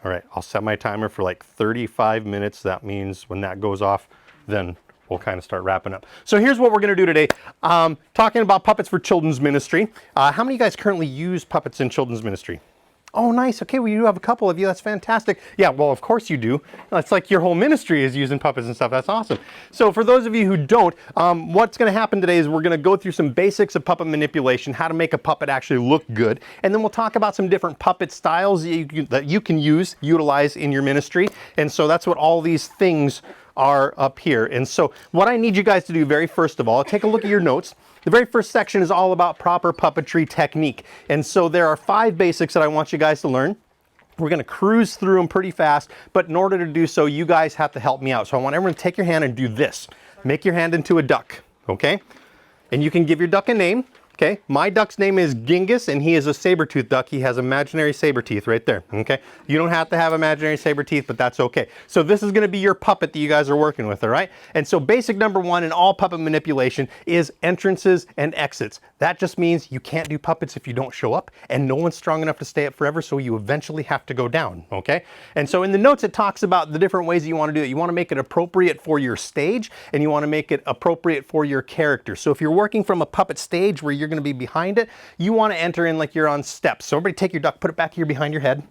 All right, I'll set my timer for like 35 minutes. That means when that goes off, then we'll kind of start wrapping up. So here's what we're going to do today. Talking about puppets for children's ministry. How many of you guys currently use puppets in children's ministry? Oh, nice. Okay, well, you do have a couple of you. That's fantastic. Yeah, well, of course you do. It's like your whole ministry is using puppets and stuff. That's awesome. So for those of you who don't, what's going to happen today is we're going to go through some basics of puppet manipulation, how to make a puppet actually look good, and then we'll talk about some different puppet styles that you can utilize in your ministry. And so that's what all these things are up here. And so what I need you guys to do very first of all, take a look at your notes. The very first section is all about proper puppetry technique. And so there are 5 basics that I want you guys to learn. We're going to cruise through them pretty fast, but in order to do so, you guys have to help me out. So I want everyone to take your hand and do this. Make your hand into a duck, okay? And you can give your duck a name. Okay, my duck's name is Genghis, and he is a saber-toothed duck. He has imaginary saber teeth right there, okay? You don't have to have imaginary saber teeth, but that's okay. So this is going to be your puppet that you guys are working with, all right? And so basic number 1 in all puppet manipulation is entrances and exits. That just means you can't do puppets if you don't show up, and no one's strong enough to stay up forever, so you eventually have to go down, okay? And so in the notes, it talks about the different ways you want to do it. You want to make it appropriate for your stage, and you want to make it appropriate for your character. So if you're working from a puppet stage where you're going to be behind it, you want to enter in like you're on steps. So everybody take your duck, put it back here behind your head.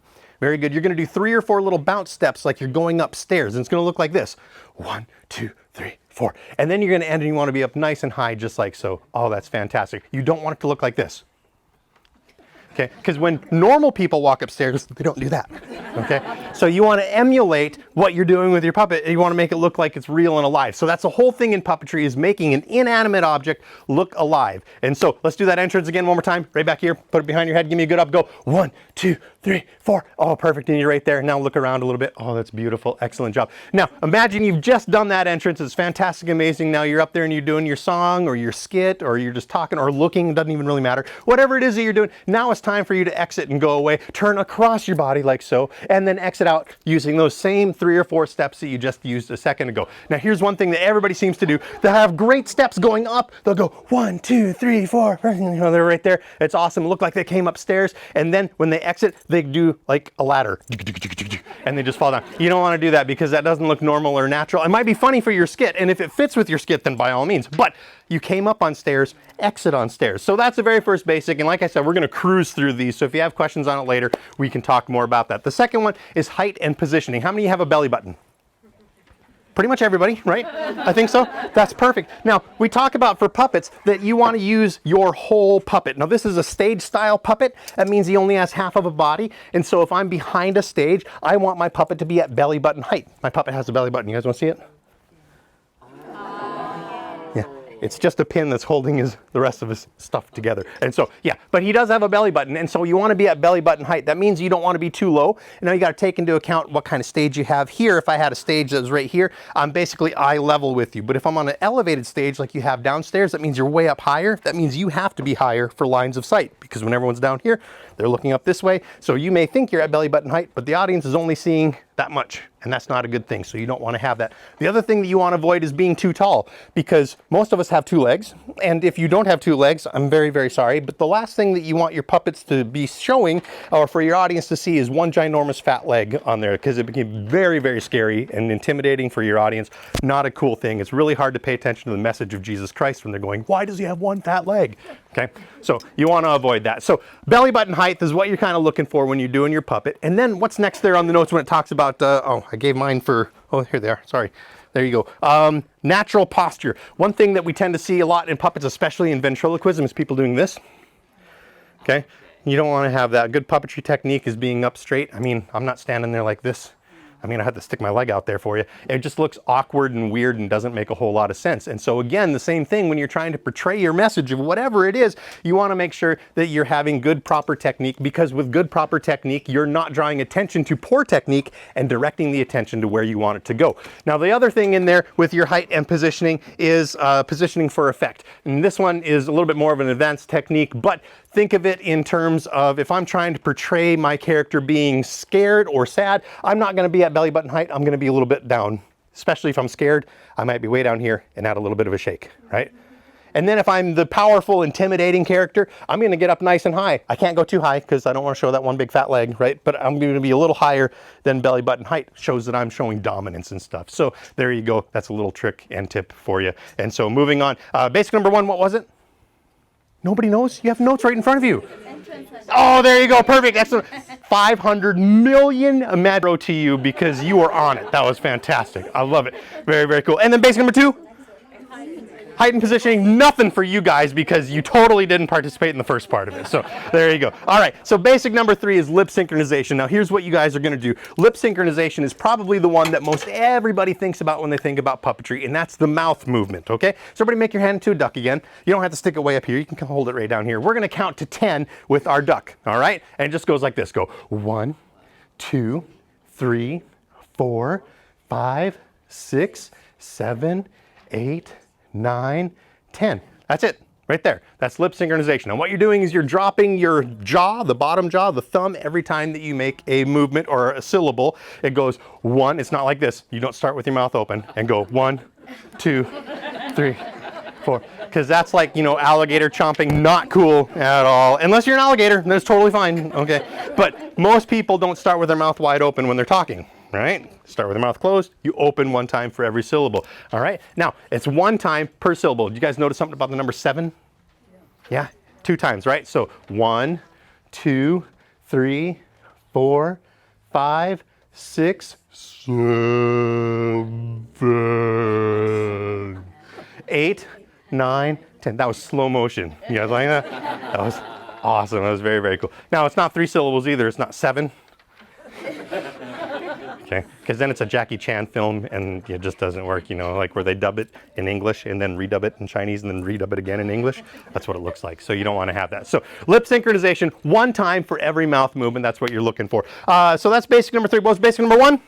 Very good. You're going to do 3 or 4 little bounce steps like you're going upstairs. And it's going to look like this. 1, 2, 3, 4. And then you're going to end and you want to be up nice and high just like so. Oh, that's fantastic. You don't want it to look like this. Okay, because when normal people walk upstairs, they don't do that, okay? So you want to emulate what you're doing with your puppet. You want to make it look like it's real and alive. So that's the whole thing in puppetry, is making an inanimate object look alive. And so let's do that entrance again one more time. Right back here, put it behind your head, give me a good up, go. 1, 2, 3, 4. Oh, perfect, and you're right there. Now look around a little bit. Oh, that's beautiful, excellent job. Now, imagine you've just done that entrance. It's fantastic, amazing. Now you're up there and you're doing your song or your skit or you're just talking or looking, it doesn't even really matter. Whatever it is that you're doing, now it's time for you to exit and go away, turn across your body like so, and then exit out using those same 3 or 4 steps that you just used a second ago. Now here's one thing that everybody seems to do. They have great steps going up. They'll go 1, 2, 3, 4. You know, they're right there. It's awesome. Look like they came upstairs. And then when they exit, they do like a ladder. And they just fall down. You don't want to do that because that doesn't look normal or natural. It might be funny for your skit, and if it fits with your skit, then by all means. But you came up on stairs, exit on stairs. So that's the very first basic, and like I said, we're going to cruise through these, so if you have questions on it later, we can talk more about that. The second one is height and positioning. How many of you have a belly button? Pretty much everybody, right? I think so. That's perfect. Now, we talk about for puppets that you want to use your whole puppet. Now, this is a stage style puppet. That means he only has half of a body. And so if I'm behind a stage, I want my puppet to be at belly button height. My puppet has a belly button. You guys want to see it? Yeah. It's just a pin that's holding the rest of his stuff together. And so, yeah, but he does have a belly button. And so you want to be at belly button height. That means you don't want to be too low. And now you got to take into account what kind of stage you have here. If I had a stage that was right here, I'm basically eye level with you. But if I'm on an elevated stage like you have downstairs, that means you're way up higher. That means you have to be higher for lines of sight, because when everyone's down here, they're looking up this way. So you may think you're at belly button height, but the audience is only seeing that much. And that's not a good thing, so you don't want to have that. The other thing that you want to avoid is being too tall, because most of us have 2 legs, and if you don't have 2 legs, I'm very, very sorry, but the last thing that you want your puppets to be showing, or for your audience to see, is one ginormous fat leg on there, because it became very, very scary and intimidating for your audience. Not a cool thing. It's really hard to pay attention to the message of Jesus Christ when they're going, why does he have one fat leg? Okay, so you want to avoid that. So belly button height is what you're kind of looking for when you're doing your puppet. And then what's next there on the notes when it talks about, oh, I gave mine for, oh, here they are, sorry. There you go. Natural posture. One thing that we tend to see a lot in puppets, especially in ventriloquism, is people doing this. Okay, you don't want to have that. Good puppetry technique is being up straight. I mean, I'm not standing there like this. I mean, I had to stick my leg out there for you. It just looks awkward and weird and doesn't make a whole lot of sense. And so again, the same thing when you're trying to portray your message of whatever it is, you want to make sure that you're having good, proper technique, because with good, proper technique, you're not drawing attention to poor technique and directing the attention to where you want it to go. Now, the other thing in there with your height and positioning is positioning for effect. And this one is a little bit more of an advanced technique, but think of it in terms of, if I'm trying to portray my character being scared or sad, I'm not going to be at belly button height. I'm going to be a little bit down. Especially if I'm scared, I might be way down here and add a little bit of a shake, right? And then if I'm the powerful, intimidating character, I'm going to get up nice and high. I can't go too high because I don't want to show that one big fat leg, right? But I'm going to be a little higher than belly button height. Shows that I'm showing dominance and stuff. So there you go. That's a little trick and tip for you. And so moving on. Basic number 1, what was it? Nobody knows? You have notes right in front of you. Oh, there you go. Perfect. Excellent. 500 million Madro to you because you were on it. That was fantastic. I love it. Very, very cool. And then basic number 2? Height and positioning, nothing for you guys because you totally didn't participate in the first part of it. So there you go. All right, so basic number 3 is lip synchronization. Now here's what you guys are going to do. Lip synchronization is probably the one that most everybody thinks about when they think about puppetry, and that's the mouth movement, okay? So everybody make your hand into a duck again. You don't have to stick it way up here. You can hold it right down here. We're going to count to 10 with our duck, all right? And it just goes like this. Go 1, 2, 3, 4, 5, 6, 7, 8, 9, 10. That's it, right there. That's lip synchronization. And what you're doing is you're dropping your jaw, the bottom jaw, the thumb, every time that you make a movement or a syllable. It goes 1, it's not like this. You don't start with your mouth open and go 1, 2, 3, 4. Because that's like, you know, alligator chomping, not cool at all. Unless you're an alligator, that's totally fine, okay? But most people don't start with their mouth wide open when they're talking. Right? Start with the mouth closed. You open 1 time for every syllable. All right? Now, it's 1 time per syllable. Did you guys notice something about the number 7? Yeah? 2 times, right? So 1, 2, 3, 4, 5, 6, 7, 8, 9, 10. That was slow motion. You guys like that? That was awesome. That was very, very cool. Now, it's not 3 syllables either. It's not 7. Okay, because then it's a Jackie Chan film and it just doesn't work, you know, like where they dub it in English and then redub it in Chinese and then redub it again in English. That's what it looks like. So you don't want to have that. So lip synchronization, 1 time for every mouth movement. That's what you're looking for. So that's basic number 3. What was basic number 1?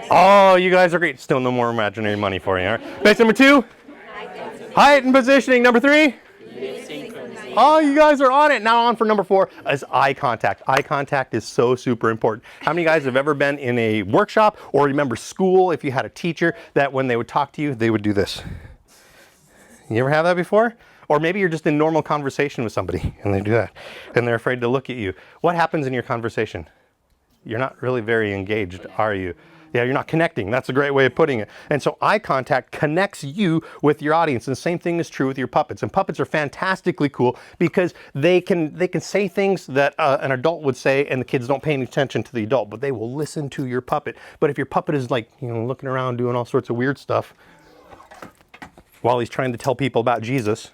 Oh, you guys are great. Still no more imaginary money for you. All right. Basic number 2? Height and positioning. Number 3? Oh, you guys are on it. Now on for number 4 is eye contact. Eye contact is so super important. How many of you guys have ever been in a workshop or remember school if you had a teacher that when they would talk to you, they would do this? You ever have that before? Or maybe you're just in normal conversation with somebody and they do that and they're afraid to look at you. What happens in your conversation? You're not really very engaged, are you? Yeah, you're not connecting. That's a great way of putting it. And so eye contact connects you with your audience. And the same thing is true with your puppets. And puppets are fantastically cool because they can say things that an adult would say and the kids don't pay any attention to the adult, but they will listen to your puppet. But if your puppet is like, you know, looking around doing all sorts of weird stuff while he's trying to tell people about Jesus.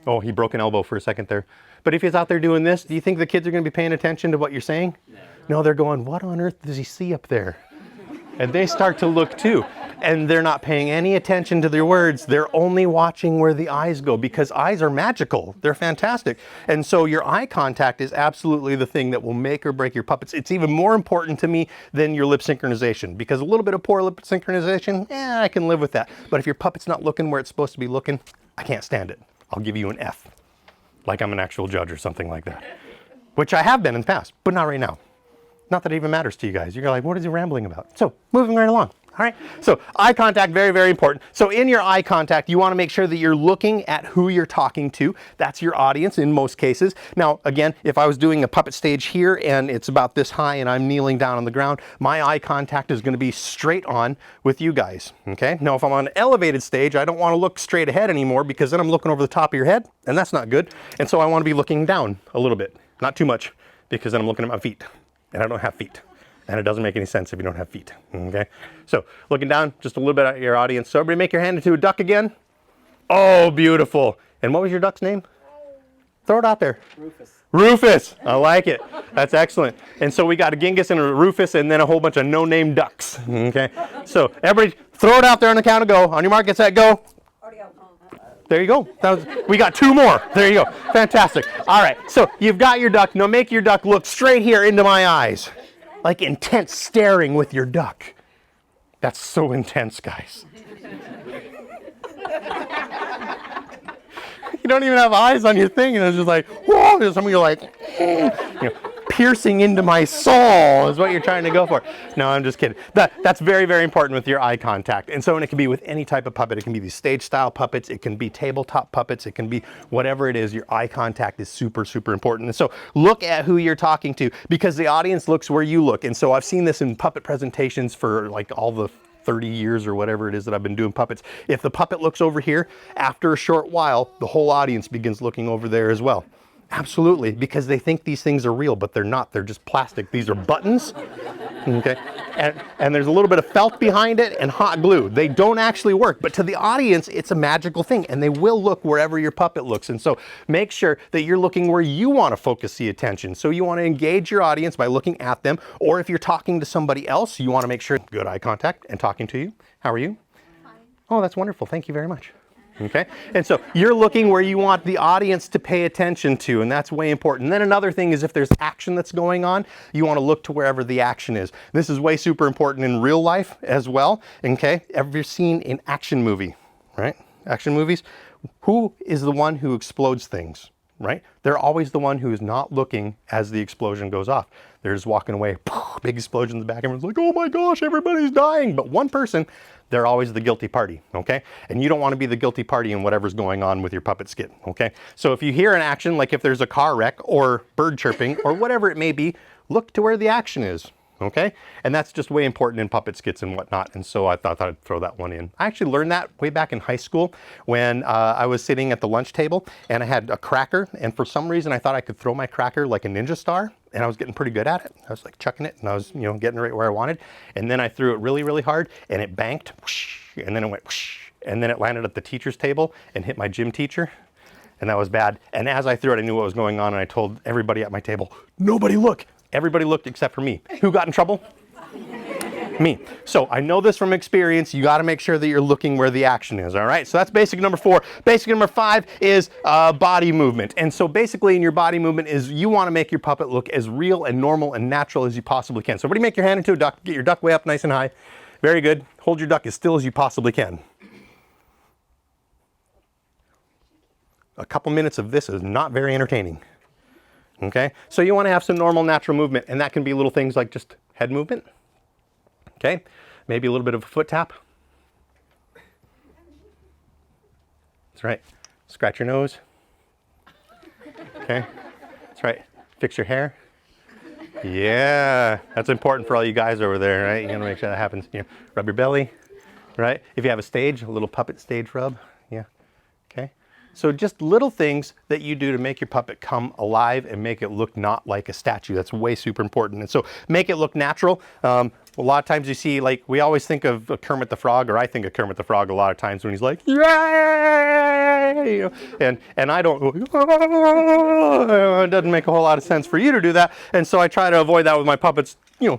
Oh, he broke an elbow for a second there. But if he's out there doing this, do you think the kids are going to be paying attention to what you're saying? No, they're going, what on earth does he see up there? And they start to look too. And they're not paying any attention to their words. They're only watching where the eyes go because eyes are magical. They're fantastic. And so your eye contact is absolutely the thing that will make or break your puppets. It's even more important to me than your lip synchronization because a little bit of poor lip synchronization, I can live with that. But if your puppet's not looking where it's supposed to be looking, I can't stand it. I'll give you an F, like I'm an actual judge or something like that, which I have been in the past, but not right now. Not that it even matters to you guys. You're like, what is he rambling about? So moving right along. All right. So eye contact, very, very important. So in your eye contact, you want to make sure that you're looking at who you're talking to. That's your audience in most cases. Now, again, if I was doing a puppet stage here and it's about this high and I'm kneeling down on the ground, my eye contact is going to be straight on with you guys. Okay. Now, if I'm on an elevated stage, I don't want to look straight ahead anymore because then I'm looking over the top of your head and that's not good. And so I want to be looking down a little bit, not too much, because then I'm looking at my feet and I don't have feet. And it doesn't make any sense if you don't have feet, okay? So looking down just a little bit at your audience. So everybody make your hand into a duck again. Oh, beautiful. And what was your duck's name? Throw it out there. Rufus. Rufus, I like it. That's excellent. And so we got a Genghis and a Rufus and then a whole bunch of no-name ducks, okay? So everybody throw it out there on the count of go. On your mark, get set, go. There you go. We got 2 more. There you go. Fantastic. All right, so you've got your duck. Now make your duck look straight here into my eyes. Like intense staring with your duck. That's so intense, guys. You don't even have eyes on your thing, and it's just like, whoa, some of you are like, you know, piercing into my soul is what you're trying to go for. No, I'm just kidding. That's very, very important with your eye contact. And so, and it can be with any type of puppet. It can be these stage style puppets. It can be tabletop puppets. It can be whatever it is. Your eye contact is super, super important. And so look at who you're talking to, because the audience looks where you look. And so I've seen this in puppet presentations for like all the 30 years or whatever it is that I've been doing puppets. If the puppet looks over here, after a short while, the whole audience begins looking over there as well. Absolutely, because they think these things are real, but they're not. They're just plastic. These are buttons, okay? And there's a little bit of felt behind it and hot glue. They don't actually work, but to the audience, it's a magical thing, and they will look wherever your puppet looks. And so make sure that you're looking where you want to focus the attention. So you want to engage your audience by looking at them, or if you're talking to somebody else, you want to make sure good eye contact and talking to you. How are you? Fine. Oh, that's wonderful. Thank you very much. Okay, and so you're looking where you want the audience to pay attention to, and that's way important. And then another thing is if there's action that's going on, you want to look to wherever the action is. This is way super important in real life as well. Okay, ever seen an action movie, right? Action movies, who is the one who explodes things, right? They're always the one who is not looking as the explosion goes off. They're just walking away, big explosion in the back, everyone's like, oh my gosh, everybody's dying. But one person, they're always the guilty party, okay? And you don't want to be the guilty party in whatever's going on with your puppet skit, okay? So if you hear an action, like if there's a car wreck or bird chirping or whatever it may be, look to where the action is, okay? And that's just way important in puppet skits and whatnot. And so I thought I'd throw that one in. I actually learned that way back in high school when I was sitting at the lunch table and I had a cracker. And for some reason, I thought I could throw my cracker like a ninja star. And I was getting pretty good at it. I was like chucking it and I was, getting it right where I wanted. And then I threw it really, really hard and it banked. Whoosh, and then it went whoosh, and then it landed at the teacher's table and hit my gym teacher. And that was bad. And as I threw it, I knew what was going on. And I told everybody at my table, nobody look. Everybody looked except for me. Who got in trouble? Me. So I know this from experience. You got to make sure that you're looking where the action is. All right. So that's basic number 4. Basic number 5 is body movement. And so basically in your body movement is you want to make your puppet look as real and normal and natural as you possibly can. So everybody make your hand into a duck. Get your duck way up nice and high. Very good. Hold your duck as still as you possibly can. A couple minutes of this is not very entertaining. Okay. So you want to have some normal natural movement, and that can be little things like just head movement. Okay, maybe a little bit of a foot tap. That's right. Scratch your nose. Okay, that's right. Fix your hair. Yeah, that's important for all you guys over there, right? You gotta make sure that happens. Rub your belly, right? If you have a stage, a little puppet stage rub. Yeah, okay. So just little things that you do to make your puppet come alive and make it look not like a statue. That's way super important. And so make it look natural. A lot of times you see, like, we always think of Kermit the Frog, or I think of Kermit the Frog a lot of times when he's like, yay! And I don't, it doesn't make a whole lot of sense for you to do that. And so I try to avoid that with my puppets,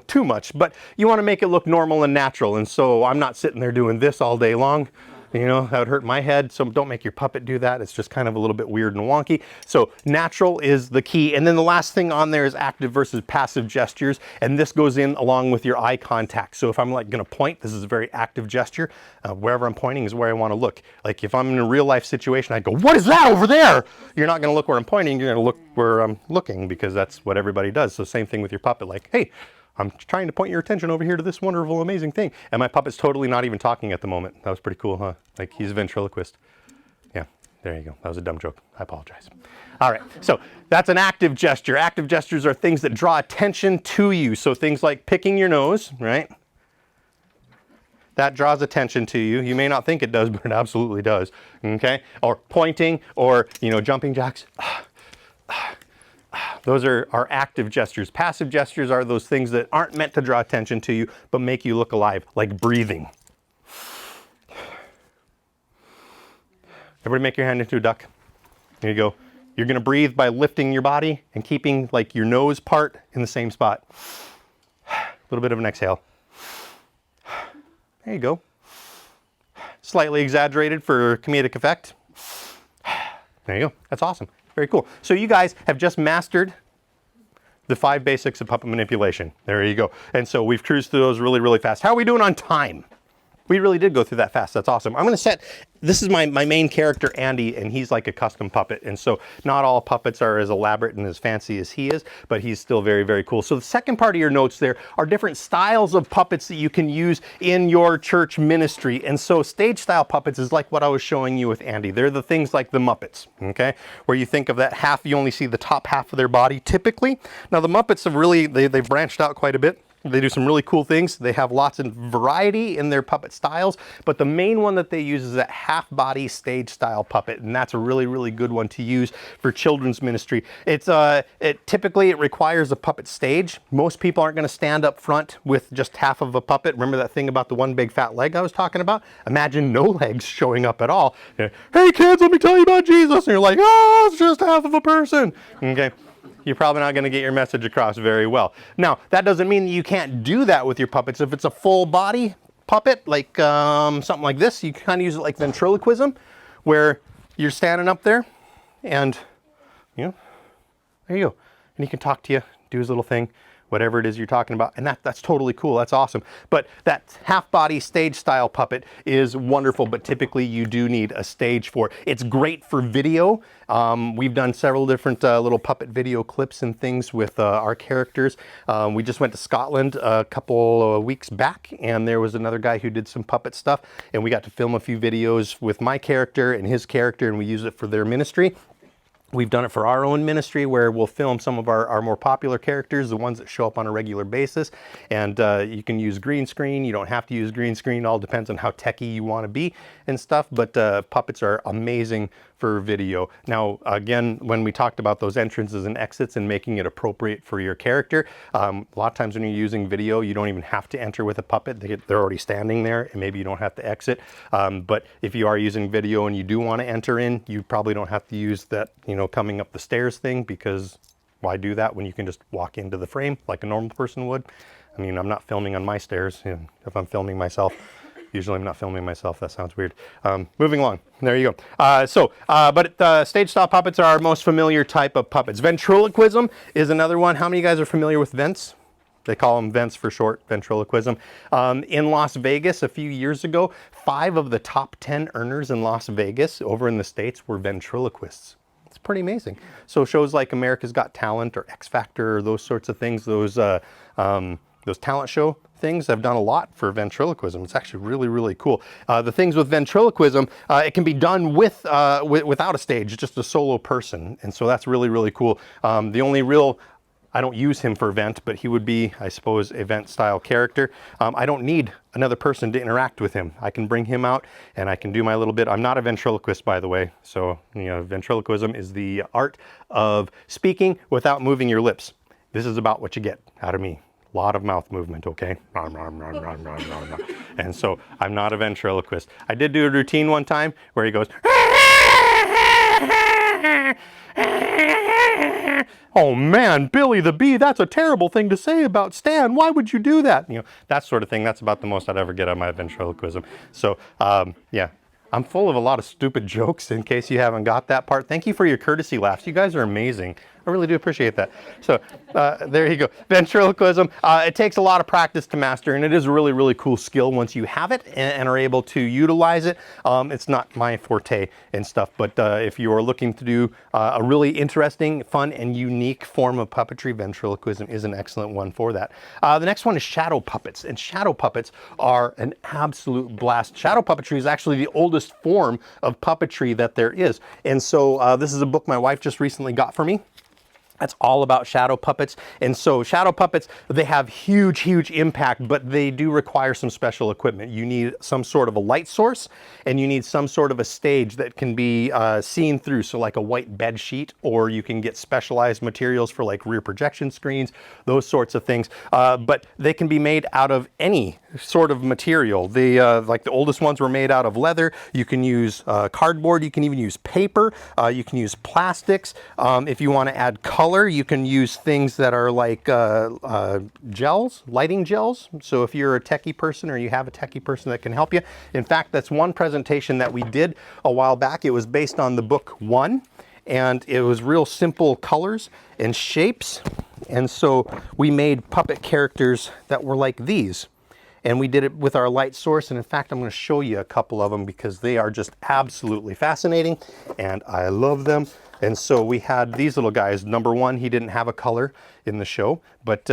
too much. But you want to make it look normal and natural. And so I'm not sitting there doing this all day long. That would hurt my head, so don't make your puppet do that. It's just kind of a little bit weird and wonky. So natural is the key. And then the last thing on there is active versus passive gestures. And this goes in along with your eye contact. So if I'm like going to point, this is a very active gesture. Wherever I'm pointing is where I want to look. Like if I'm in a real life situation, I go, what is that over there? You're not going to look where I'm pointing. You're going to look where I'm looking, because that's what everybody does. So same thing with your puppet. Like, hey, I'm trying to point your attention over here to this wonderful, amazing thing. And my puppet's totally not even talking at the moment. That was pretty cool, huh? Like, he's a ventriloquist. Yeah, there you go. That was a dumb joke. I apologize. All right, so that's an active gesture. Active gestures are things that draw attention to you. So things like picking your nose, right? That draws attention to you. You may not think it does, but it absolutely does, okay? Or pointing, or, jumping jacks. Those are active gestures. Passive gestures are those things that aren't meant to draw attention to you, but make you look alive, like breathing. Everybody make your hand into a duck. There you go. You're going to breathe by lifting your body and keeping like your nose part in the same spot. A little bit of an exhale. There you go. Slightly exaggerated for comedic effect. There you go. That's awesome. Very cool. So you guys have just mastered the 5 basics of puppet manipulation. There you go. And so we've cruised through those really, really fast. How are we doing on time? We really did go through that fast. That's awesome. I'm going to set, this is my main character, Andy, and he's like a custom puppet. And so not all puppets are as elaborate and as fancy as he is, but he's still very, very cool. So the second part of your notes there are different styles of puppets that you can use in your church ministry. And so stage style puppets is like what I was showing you with Andy. They're the things like the Muppets, okay? Where you think of that half, you only see the top half of their body typically. Now the Muppets have really, they've branched out quite a bit. They do some really cool things. They have lots of variety in their puppet styles, but the main one that they use is that half-body stage style puppet, and that's a really, really good one to use for children's ministry. Typically it requires a puppet stage. Most people aren't going to stand up front with just half of a puppet. Remember that thing about the one big fat leg I was talking about? Imagine no legs showing up at all. Hey kids, let me tell you about Jesus. And you're like, oh, it's just half of a person. Okay. You're probably not going to get your message across very well. Now, that doesn't mean that you can't do that with your puppets. If it's a full body puppet, like something like this, you kind of use it like ventriloquism, where you're standing up there and, you know, there you go. And he can talk to you, do his little thing, whatever it is you're talking about. And that's totally cool. That's awesome. But that half body stage style puppet is wonderful, but typically you do need a stage for it. It's great for video. We've done several different little puppet video clips and things with our characters. We just went to Scotland a couple of weeks back, and there was another guy who did some puppet stuff, and we got to film a few videos with my character and his character, and we use it for their ministry. We've done it for our own ministry, where we'll film some of our more popular characters, the ones that show up on a regular basis. And you can use green screen. You don't have to use green screen. It all depends on how techie you want to be and stuff. But puppets are amazing for video. Now, again, when we talked about those entrances and exits and making it appropriate for your character, a lot of times when you're using video, you don't even have to enter with a puppet. They're already standing there, and maybe you don't have to exit. But if you are using video and you do want to enter in, you probably don't have to use that, you know, coming up the stairs thing, because why do that when you can just walk into the frame like a normal person would? I mean, I'm not filming on my stairs. You know, if I'm filming myself, usually I'm not filming myself. That sounds weird. Moving along. There you go. But stage style puppets are our most familiar type of puppets. Ventriloquism is another one. How many of you guys are familiar with vents? They call them vents for short, ventriloquism. In Las Vegas a few years ago, 5 of the top 10 earners in Las Vegas over in the States were ventriloquists. It's pretty amazing. So shows like America's Got Talent or X Factor or those sorts of things, those talent show things have done a lot for ventriloquism. It's actually really, really cool. The things with ventriloquism, it can be done without a stage, just a solo person. And so that's really, really cool. The only real, I don't use him for vent, but he would be, I suppose, a vent style character. I don't need another person to interact with him. I can bring him out and I can do my little bit. I'm not a ventriloquist, by the way. So, you know, ventriloquism is the art of speaking without moving your lips. This is about what you get out of me. A lot of mouth movement, okay? And so I'm not a ventriloquist. I did do a routine one time where he goes, oh man, Billy the Bee, that's a terrible thing to say about Stan. Why would you do that? You know, that sort of thing. That's about the most I'd ever get out of my ventriloquism. So, yeah. I'm full of a lot of stupid jokes in case you haven't got that part. Thank you for your courtesy laughs. You guys are amazing. I really do appreciate that. So there you go. Ventriloquism. It takes a lot of practice to master, and it is a really, really cool skill once you have it and are able to utilize it. It's not my forte and stuff, but if you are looking to do a really interesting, fun, and unique form of puppetry, ventriloquism is an excellent one for that. The next one is shadow puppets, and shadow puppets are an absolute blast. Shadow puppetry is actually the oldest form of puppetry that there is. And so this is a book my wife just recently got for me. That's all about shadow puppets. And so shadow puppets, they have huge, huge impact, but they do require some special equipment. You need some sort of a light source, and you need some sort of a stage that can be seen through. So like a white bed sheet, or you can get specialized materials for like rear projection screens, those sorts of things. But they can be made out of any sort of material. Like the oldest ones were made out of leather. You can use cardboard. You can even use paper. You can use plastics. If you want to add color, you can use things that are like gels, lighting gels. So if you're a techie person or you have a techie person that can help you. In fact, that's one presentation that we did a while back. It was based on the book One, and it was real simple colors and shapes. And so we made puppet characters that were like these. and we did it with our light source. And in fact, I'm going to show you a couple of them because they are just absolutely fascinating and I love them. And so we had these little guys. Number one, he didn't have a color in the show, but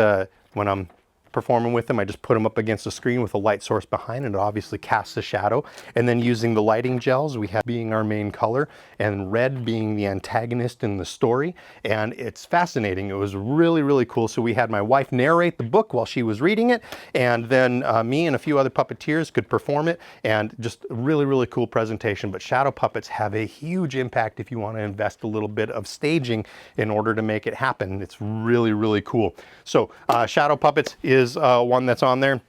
when I'm performing with them, I just put them up against the screen with a light source behind, and it obviously casts a shadow. And then using the lighting gels, we have being our main color and red being the antagonist in the story. And it's fascinating. It was really, really cool. So we had my wife narrate the book while she was reading it, and then me and a few other puppeteers could perform it, and just a really, really cool presentation. But shadow puppets have a huge impact if you want to invest a little bit of staging in order to make it happen. It's really, really cool. So shadow puppets is one that's on there.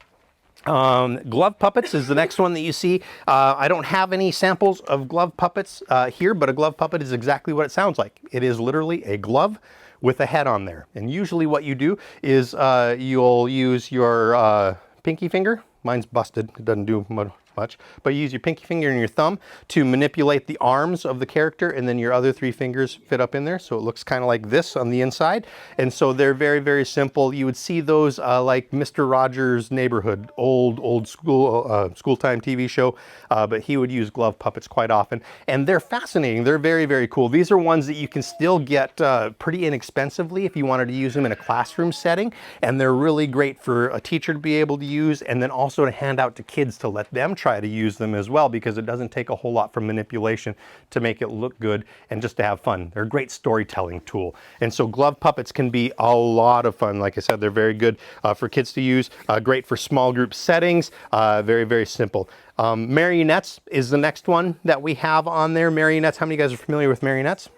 Glove puppets is the next one that you see. I don't have any samples of glove puppets here, but a glove puppet is exactly what it sounds like. It is literally a glove with a head on there. And usually what you do is you'll use your pinky finger. Mine's busted, it doesn't do much, but you use your pinky finger and your thumb to manipulate the arms of the character, and then your other three fingers fit up in there, so it looks kind of like this on the inside. And so they're very, very simple. You would see those like Mr. Rogers' Neighborhood, old school time TV show, but he would use glove puppets quite often, and they're fascinating. They're very, very cool. These are ones that you can still get pretty inexpensively if you wanted to use them in a classroom setting, and they're really great for a teacher to be able to use, and then also to hand out to kids to let them try to use them as well, because it doesn't take a whole lot for manipulation to make it look good and just to have fun. They're a great storytelling tool. And so glove puppets can be a lot of fun. Like I said, they're very good for kids to use, great for small group settings, very, very simple. Marionettes is the next one that we have on there. Marionettes, how many of you guys are familiar with marionettes?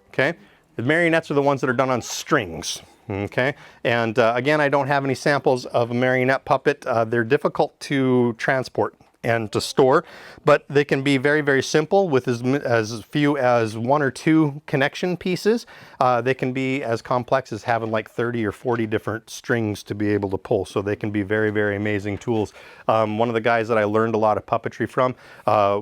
Okay, the marionettes are the ones that are done on strings. Okay, and again, I don't have any samples of a marionette puppet. They're difficult to transport and to store, but they can be very, very simple with as few as 1 or 2 connection pieces. They can be as complex as having like 30 or 40 different strings to be able to pull, so they can be very, very amazing tools. One of the guys that I learned a lot of puppetry from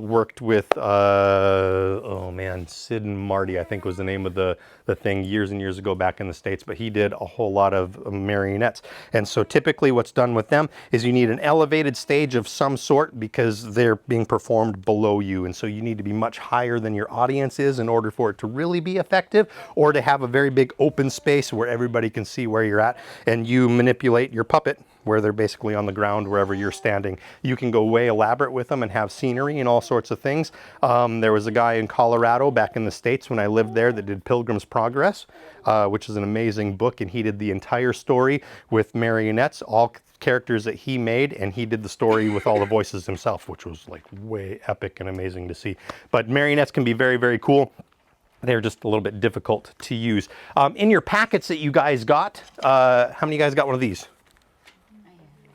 worked with, oh man, Sid and Marty, I think was the name of the thing years and years ago back in the States, but he did a whole lot of marionettes. And so typically what's done with them is you need an elevated stage of some sort, because they're being performed below you, and so you need to be much higher than your audience is in order for it to really be effective, or to have a very big open space where everybody can see where you're at, and you manipulate your puppet where they're basically on the ground wherever you're standing. You can go way elaborate with them and have scenery and all sorts of things. There was a guy in Colorado back in the States when I lived there that did Pilgrim's Progress, which is an amazing book, and he did the entire story with marionettes, all characters that he made, and he did the story with all the voices himself, which was like way epic and amazing to see. But marionettes can be very, very cool. They're just a little bit difficult to use. In your packets that you guys got, how many of you guys got one of these?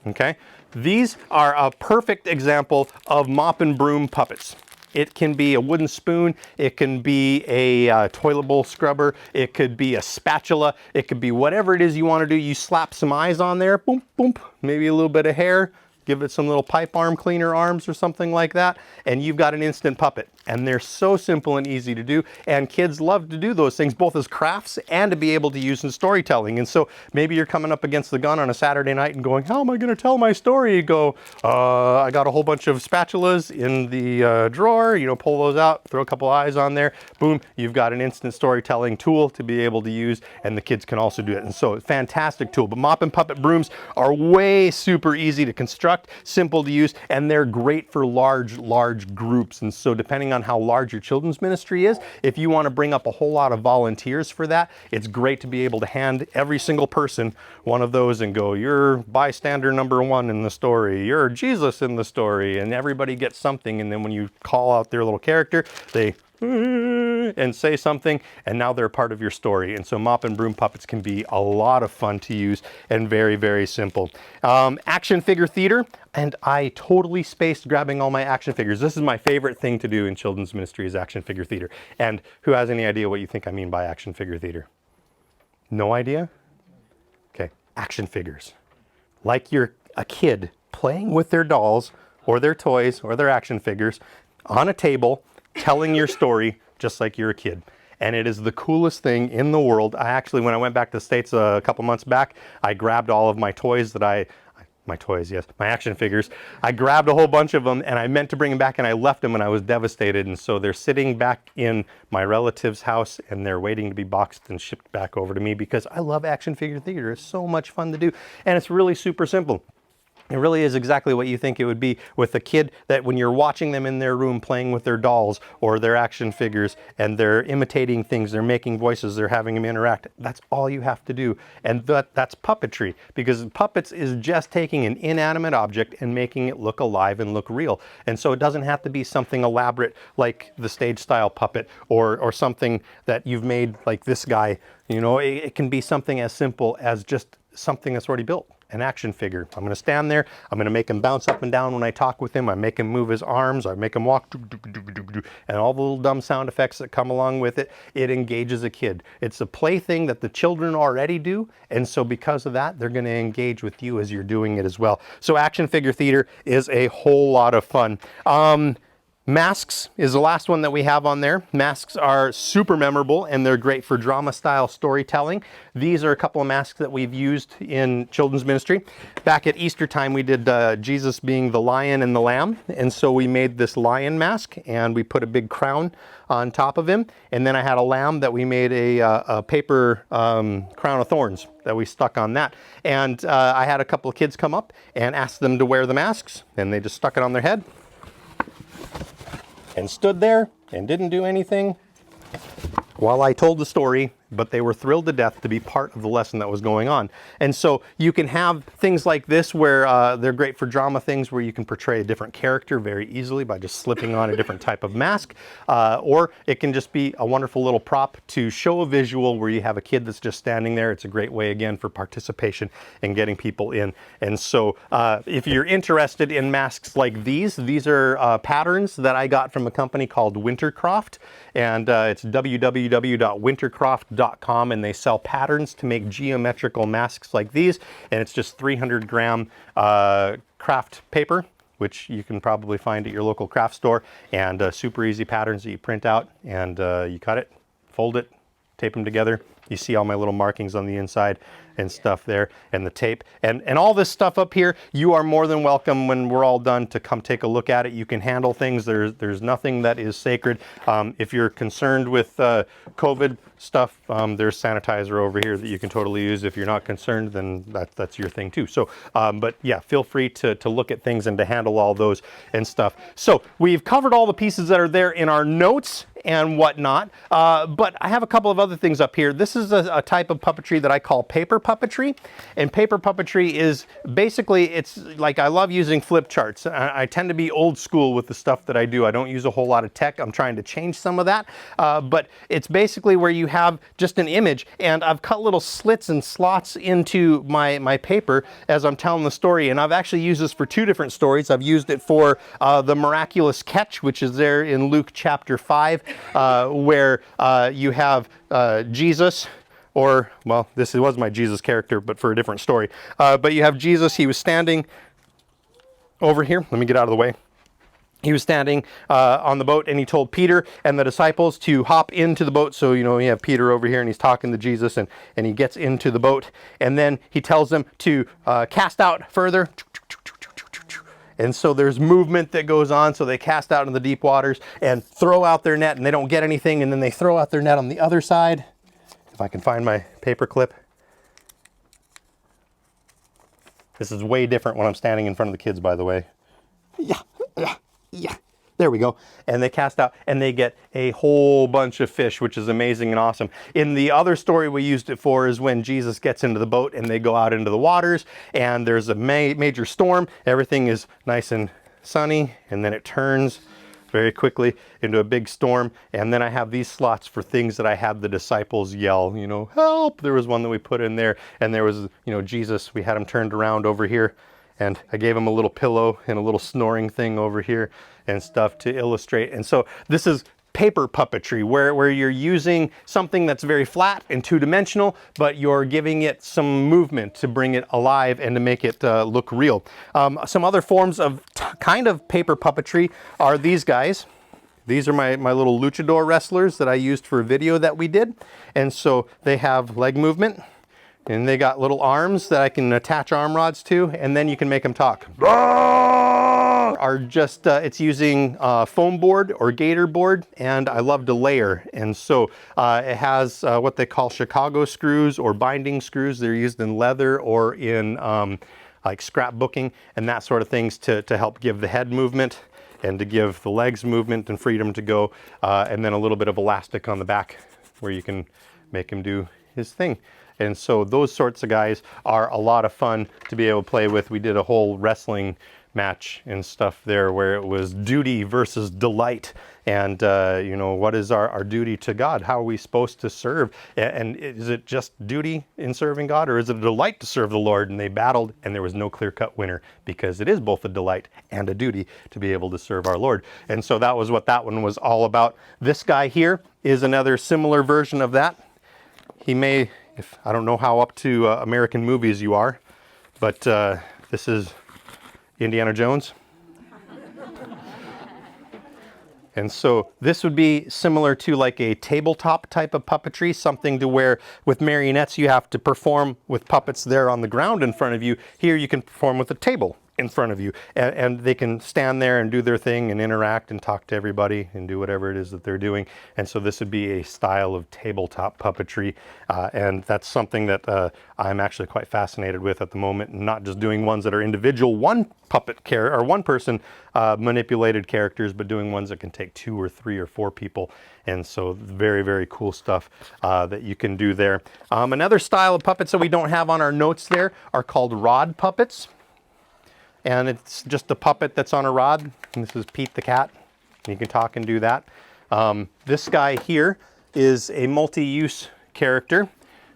Okay, these are a perfect example of mop and broom puppets. It can be a wooden spoon, it can be a toilet bowl scrubber, it could be a spatula, it could be whatever it is you want to do. You slap some eyes on there, boom, boom, maybe a little bit of hair, give it some little pipe arm cleaner arms or something like that, and you've got an instant puppet. And they're so simple and easy to do, and kids love to do those things both as crafts and to be able to use in storytelling. And so maybe you're coming up against the gun on a Saturday night and going, how am I going to tell my story? You go, I got a whole bunch of spatulas in the drawer, you know, pull those out, throw a couple eyes on there, boom, you've got an instant storytelling tool to be able to use, and the kids can also do it. And so fantastic tool. But mop and puppet brooms are way super easy to construct, simple to use, and they're great for large groups. And so depending on how large your children's ministry is, if you want to bring up a whole lot of volunteers for that, it's great to be able to hand every single person one of those and go, you're bystander number 1 in the story, you're Jesus in the story, and everybody gets something. And then when you call out their little character, they and say something, and now they're a part of your story. And so mop and broom puppets can be a lot of fun to use and very, very simple. Action figure theater, and I totally spaced grabbing all my action figures. This is my favorite thing to do in children's ministry, is action figure theater. And who has any idea what you think I mean by action figure theater? No idea? Okay, action figures. Like you're a kid playing with their dolls or their toys or their action figures on a table, telling your story just like you're a kid. And it is the coolest thing in the world. I actually, when I went back to the States a couple months back, I grabbed all of my toys that I My toys, yes, my action figures. I grabbed a whole bunch of them and I meant to bring them back and I left them and I was devastated. And so they're sitting back in my relative's house and they're waiting to be boxed and shipped back over to me because I love action figure theater. It's so much fun to do and it's really super simple. It really is exactly what you think it would be with a kid, that when you're watching them in their room playing with their dolls or their action figures and they're imitating things, they're making voices, they're having them interact. That's all you have to do. And that's puppetry, because puppets is just taking an inanimate object and making it look alive and look real. And so it doesn't have to be something elaborate like the stage style puppet or something that you've made like this guy. You know, it can be something as simple as just something that's already built. An action figure. I'm going to stand there. I'm going to make him bounce up and down when I talk with him. I make him move his arms. I make him walk, and all the little dumb sound effects that come along with it. It engages a kid. It's a plaything that the children already do, and so because of that, they're going to engage with you as you're doing it as well. So action figure theater is a whole lot of fun. Masks is the last one that we have on there. Masks are super memorable and they're great for drama style storytelling. These are a couple of masks that we've used in children's ministry. Back at Easter time we did Jesus being the lion and the lamb, and so we made this lion mask and we put a big crown on top of him, and then I had a lamb that we made a paper crown of thorns that we stuck on that. And I had a couple of kids come up and asked them to wear the masks, and they just stuck it on their head and stood there and didn't do anything while I told the story, but they were thrilled to death to be part of the lesson that was going on. And so you can have things like this where they're great for drama things where you can portray a different character very easily by just slipping on a different type of mask. Or it can just be a wonderful little prop to show a visual where you have a kid that's just standing there. It's a great way, again, for participation and getting people in. And so if you're interested in masks like these are patterns that I got from a company called Wintercroft. And it's www.wintercroft.com, and they sell patterns to make geometrical masks like these, and it's just 300 gram craft paper, which you can probably find at your local craft store, and super easy patterns that you print out, and you cut it, fold it, tape them together. You see all my little markings on the inside and stuff there, and the tape and all this stuff up here. You are more than welcome when we're all done to come take a look at it. You can handle things. There's nothing that is sacred. If you're concerned with COVID stuff, there's sanitizer over here that you can totally use. If you're not concerned, then that's your thing too. So, but yeah, feel free to look at things and to handle all those and stuff. So we've covered all the pieces that are there in our notes and whatnot, but I have a couple of other things up here. This is a type of puppetry that I call paper puppetry, and paper puppetry is basically, it's like, I love using flip charts. I tend to be old school with the stuff that I do. I don't use a whole lot of tech. I'm trying to change some of that, but it's basically where you have just an image, and I've cut little slits and slots into my paper as I'm telling the story, and I've actually used this for two different stories. I've used it for the miraculous catch, which is there in Luke chapter 5, where you have Jesus, or, well, this was my Jesus character, but for a different story. But you have Jesus, he was standing over here. Let me get out of the way. He was standing on the boat, and he told Peter and the disciples to hop into the boat. So, you know, you have Peter over here, and he's talking to Jesus, and he gets into the boat. And then he tells them to cast out further. And so there's movement that goes on. So they cast out into the deep waters and throw out their net, and they don't get anything. And then they throw out their net on the other side. If I can find my paper clip. This is way different when I'm standing in front of the kids, by the way. Yeah. There we go. And they cast out and they get a whole bunch of fish, which is amazing and awesome. In the other story we used it for is when Jesus gets into the boat and they go out into the waters, and there's a major storm. Everything is nice and sunny, and then it turns very quickly into a big storm. And then I have these slots for things that I had the disciples yell, you know, help. There was one that we put in there, and there was, you know, Jesus, we had him turned around over here, and I gave him a little pillow and a little snoring thing over here and stuff to illustrate. And so this is paper puppetry, where you're using something that's very flat and two-dimensional, but you're giving it some movement to bring it alive and to make it look real. Some other forms of kind of paper puppetry are these guys. These are my little luchador wrestlers that I used for a video that we did. And so they have leg movement, And they got little arms that I can attach arm rods to, and then you can make them talk. Are just, it's using foam board or gator board, and I love to layer. And so it has what they call Chicago screws or binding screws. They're used in leather or in like scrapbooking and that sort of things to help give the head movement and to give the legs movement and freedom to go. And then a little bit of elastic on the back where you can make him do his thing. And so those sorts of guys are a lot of fun to be able to play with. We did a whole wrestling match and stuff there where it was duty versus delight. And, you know, what is our duty to God? How are we supposed to serve? And is it just duty in serving God, or is it a delight to serve the Lord? And they battled, and there was no clear-cut winner, because it is both a delight and a duty to be able to serve our Lord. And so that was what that one was all about. This guy here is another similar version of that. He may, if I don't know how up to American movies you are, but this is Indiana Jones. And so this would be similar to like a tabletop type of puppetry, something to where with marionettes you have to perform with puppets there on the ground in front of you. Here you can perform with a table in front of you, and they can stand there and do their thing and interact and talk to everybody and do whatever it is that they're doing. And so this would be a style of tabletop puppetry, and that's something that I'm actually quite fascinated with at the moment, not just doing ones that are individual one puppet character or one person manipulated characters, but doing ones that can take 2 or 3 or 4 people. And so very, very cool stuff that you can do there. Another style of puppets that we don't have on our notes there are called rod puppets. And it's just a puppet that's on a rod. And this is Pete the cat. You can talk and do that. This guy here is a multi-use character.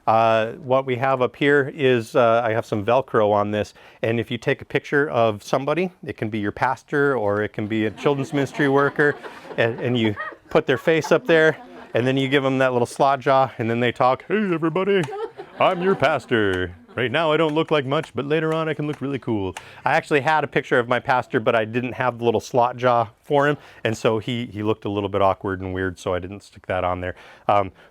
What we have up here is, I have some Velcro on this, and if you take a picture of somebody, it can be your pastor or it can be a children's ministry worker, and you put their face up there, and then you give them that little slot jaw, and then they talk, "Hey everybody, I'm your pastor. Right now I don't look like much, but later on I can look really cool." I actually had a picture of my pastor, but I didn't have the little slot jaw for him, and so he looked a little bit awkward and weird, so I didn't stick that on there.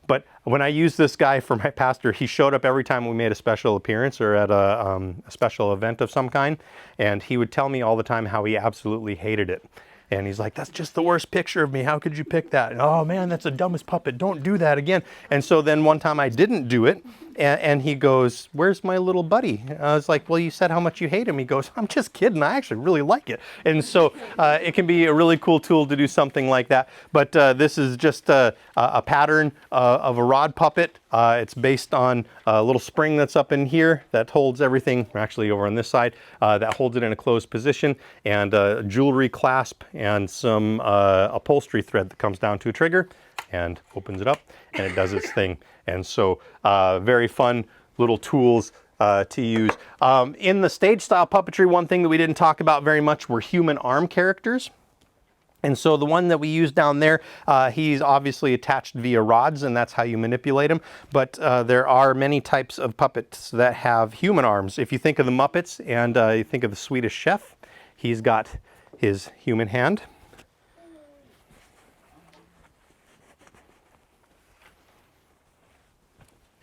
But when I used this guy for my pastor, he showed up every time we made a special appearance or at a special event of some kind, and he would tell me all the time how he absolutely hated it. And he's like, "That's just the worst picture of me. How could you pick that? And, oh man, that's the dumbest puppet. Don't do that again." And so then one time I didn't do it, and he goes, "Where's my little buddy?" I was like, "Well, you said how much you hate him." He goes, "I'm just kidding. I actually really like it." And so it can be a really cool tool to do something like that. But this is just a pattern of a rod puppet. It's based on a little spring that's up in here that holds everything, actually over on this side, that holds it in a closed position, and a jewelry clasp and some upholstery thread that comes down to a trigger and opens it up, and it does its thing. And so very fun little tools to use. In the stage style puppetry, one thing that we didn't talk about very much were human arm characters. And so the one that we use down there, he's obviously attached via rods, and that's how you manipulate him. But there are many types of puppets that have human arms. If you think of the Muppets and you think of the Swedish Chef, he's got his human hand.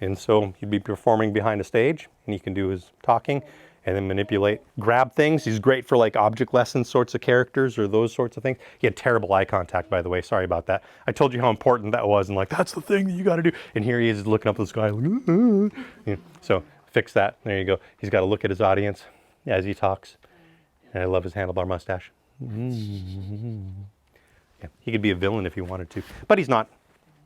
And so he'd be performing behind a stage, and he can do his talking and then manipulate, grab things. He's great for like object lesson sorts of characters or those sorts of things. He had terrible eye contact, by the way. Sorry about that. I told you how important that was, and like, that's the thing that you got to do. And here he is looking up at the sky. Yeah, so fix that. There you go. He's got to look at his audience as he talks. And I love his handlebar mustache. Yeah, he could be a villain if he wanted to, but he's not.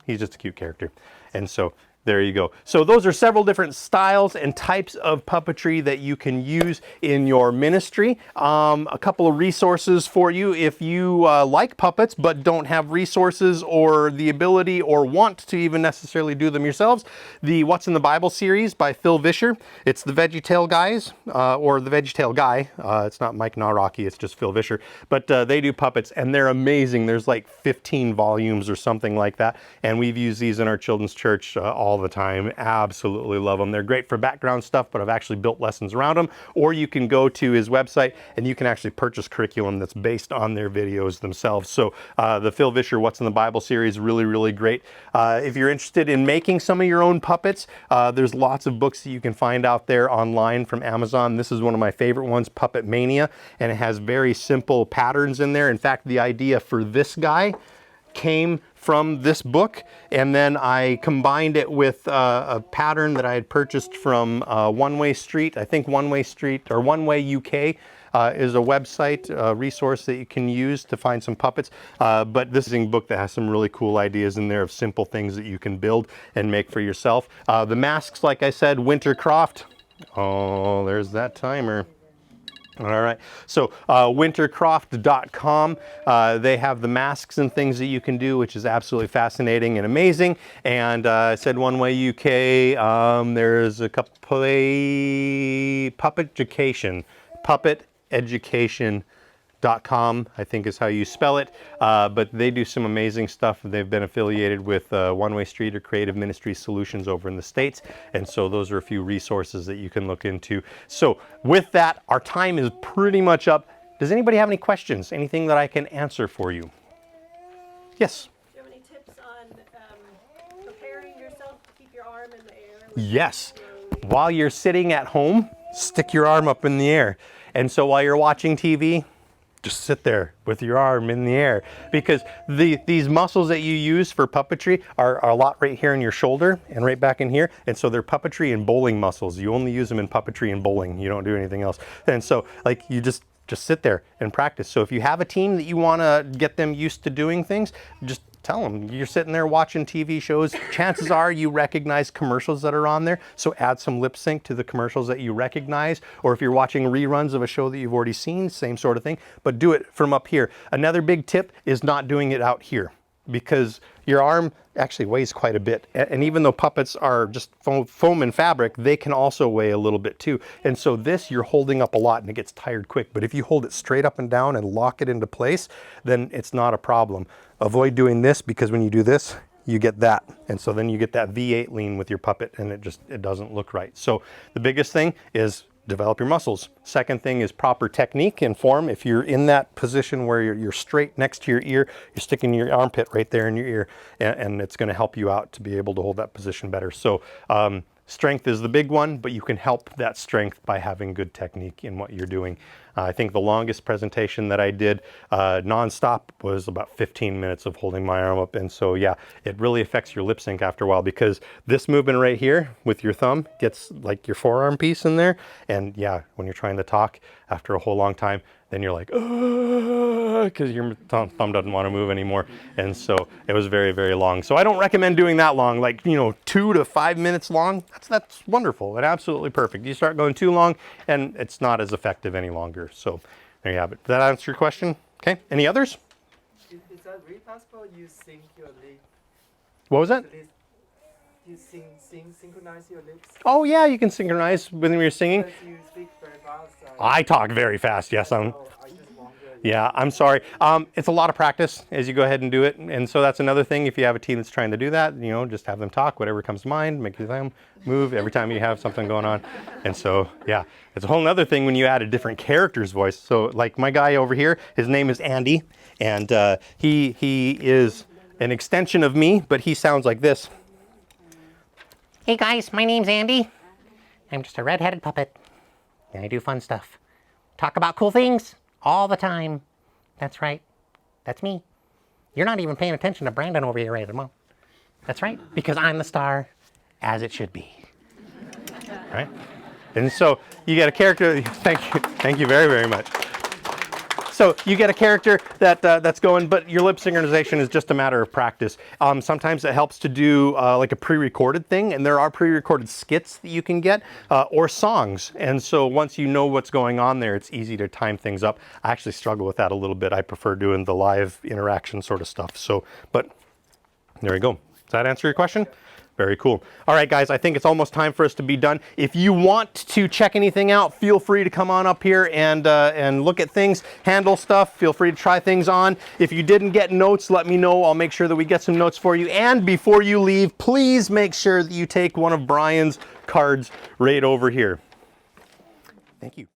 He's just a cute character. And so there you go. So those are several different styles and types of puppetry that you can use in your ministry. A couple of resources for you if you like puppets but don't have resources or the ability or want to even necessarily do them yourselves. The What's in the Bible series by Phil Vischer. It's the VeggieTale guys, or the VeggieTale guy. It's not Mike Nawrocki, it's just Phil Vischer. But they do puppets, and they're amazing. There's like 15 volumes or something like that. And we've used these in our children's church all all the time. Absolutely love them. They're great for background stuff, but I've actually built lessons around them. Or you can go to his website and you can actually purchase curriculum that's based on their videos themselves. So the Phil Vischer What's in the Bible series, really great. If you're interested in making some of your own puppets, there's lots of books that you can find out there online from Amazon. This is one of my favorite ones, Puppet Mania, and it has very simple patterns in there. In fact, the idea for this guy came from this book, and then I combined it with a pattern that I had purchased from One Way Street. I think One Way Street or One Way UK is a website, resource that you can use to find some puppets. But this is a book that has some really cool ideas in there of simple things that you can build and make for yourself. The masks, like I said, Wintercroft. Oh, there's that timer. All right, so wintercroft.com, they have the masks and things that you can do, which is absolutely fascinating and amazing. And I said One Way UK, there's a couple, Puppet Education.com, I think is how you spell it, but they do some amazing stuff. They've been affiliated with One Way Street or Creative Ministry Solutions over in the States, and so those are a few resources that you can look into. So with that, our time is pretty much up. Does anybody have any questions? Anything that I can answer for you? Yes? Do you have any tips on preparing yourself to keep your arm in the air? Yes. While you're sitting at home, stick your arm up in the air. And so while you're watching TV, just sit there with your arm in the air, because these muscles that you use for puppetry are a lot right here in your shoulder and right back in here. And so they're puppetry and bowling muscles. You only use them in puppetry and bowling. You don't do anything else. And so like you just sit there and practice. So if you have a team that you want to get them used to doing things, just tell them you're sitting there watching TV shows. Chances are you recognize commercials that are on there. So add some lip sync to the commercials that you recognize. Or if you're watching reruns of a show that you've already seen, same sort of thing, but do it from up here. Another big tip is not doing it out here, because your arm actually weighs quite a bit. And even though puppets are just foam and fabric, they can also weigh a little bit too. And so this, you're holding up a lot and it gets tired quick. But if you hold it straight up and down and lock it into place, then it's not a problem. Avoid doing this, because when you do this, you get that. And so then you get that V8 lean with your puppet, and it doesn't look right. So the biggest thing is develop your muscles. Second thing is proper technique and form. If you're in that position where you're straight next to your ear, you're sticking your armpit right there in your ear, and it's going to help you out to be able to hold that position better. So strength is the big one, but you can help that strength by having good technique in what you're doing. I think the longest presentation that I did nonstop was about 15 minutes of holding my arm up. And so, yeah, it really affects your lip sync after a while, because this movement right here with your thumb gets like your forearm piece in there. And yeah, when you're trying to talk after a whole long time, then you're like, because your thumb doesn't want to move anymore. And so it was very long. So I don't recommend doing that long, like, 2 to 5 minutes long. That's wonderful and absolutely perfect. You start going too long and it's not as effective any longer. So there you have it. Did that answer your question? Okay. Any others? Is that really possible? You sync your lips? What was that? You synchronize your lips? Oh yeah, you can synchronize when you're singing. Because you speak very fast. I talk very fast. Yes, I just wondered. Yeah, I'm sorry. It's a lot of practice as you go ahead and do it. And so that's another thing. If you have a team that's trying to do that, just have them talk, whatever comes to mind, make them move every time you have something going on. And so, yeah, it's a whole other thing when you add a different character's voice. So like my guy over here, his name is Andy, and he is an extension of me, but he sounds like this. Hey guys, my name's Andy. I'm just a red-headed puppet, and I do fun stuff. Talk about cool things all the time. That's right. That's me. You're not even paying attention to Branden over here right at the moment. That's right, because I'm the star, as it should be. Right? And so you get a character. Thank you very much. So you get a character that's going, but your lip synchronization is just a matter of practice. Sometimes it helps to do like a pre-recorded thing, and there are pre-recorded skits that you can get, or songs. And so once you know what's going on there, it's easy to time things up. I actually struggle with that a little bit. I prefer doing the live interaction sort of stuff. So, but there we go. Does that answer your question? Very cool. All right, guys, I think it's almost time for us to be done. If you want to check anything out, feel free to come on up here and look at things, handle stuff. Feel free to try things on. If you didn't get notes, let me know. I'll make sure that we get some notes for you. And before you leave, please make sure that you take one of Brian's cards right over here. Thank you.